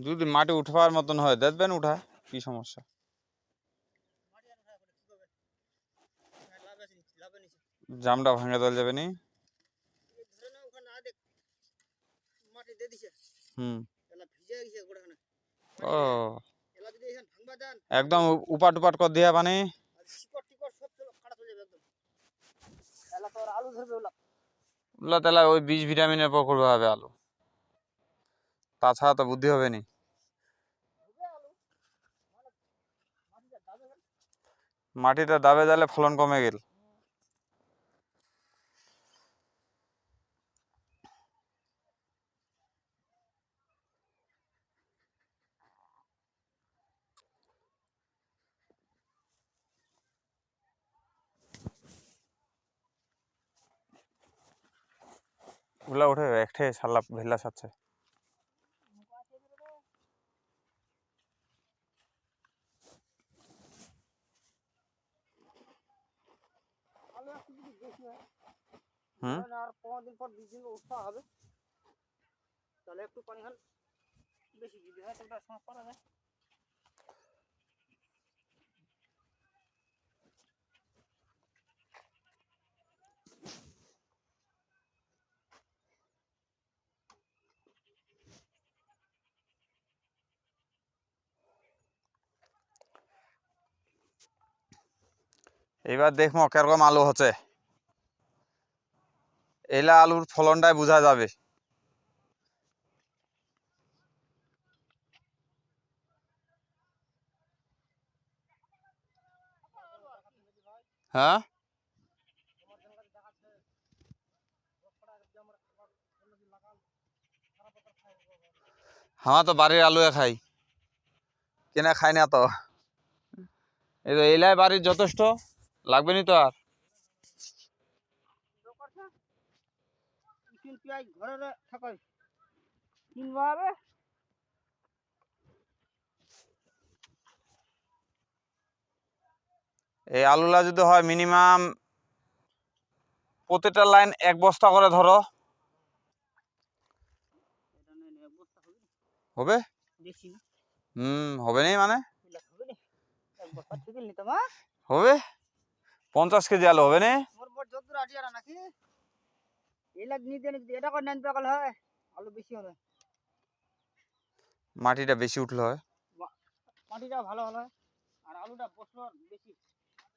যদি মাটি উঠবার মতন হয় দেখবেন উঠায়, কি সমস্যা? জামটা ভাঙে দেওয়া যাবে নি? হুম। ও একদম উপাট উপাট কর দিয়া পানি। ওগুলা তাহলে ওই বীজ ভিটামিনের পর করবে হবে আলু, তাছাড়া তো বুদ্ধি হবে নি। মাটিতে দাবে জালে ফলন কমে গেল। ওগুলা উঠে একঠে সাল্লা ভেলা সাচ্ছে। হুম। আর 15 দিন পর 20 দিন উঠা হবে, তাহলে একটু পানি খান বেশি যদি হয় তাহলে সমস্যা করা যায়। এবার দেখবো কিরকম আলু হচ্ছে, এলা আলুর ফলনটাই বোঝা যাবে। হ্যাঁ, হ্যাঁ তো বাড়ির আলু খাই, কেনা খাই না তো। এই তো এলাই বাড়ির যথেষ্ট, লাগবে নি তো আর। এই আলুলা যদি হয় মিনিমাম প্রতিটা লাইন 1 বস্তা করে ধরো হবে। হবে নি মানে হবে 50 কেজি আলু হবে নি। মাটিটা বেশি উঠলে হয়, মাটিটা ভালো হয় আর আলুটা বছর বেশি।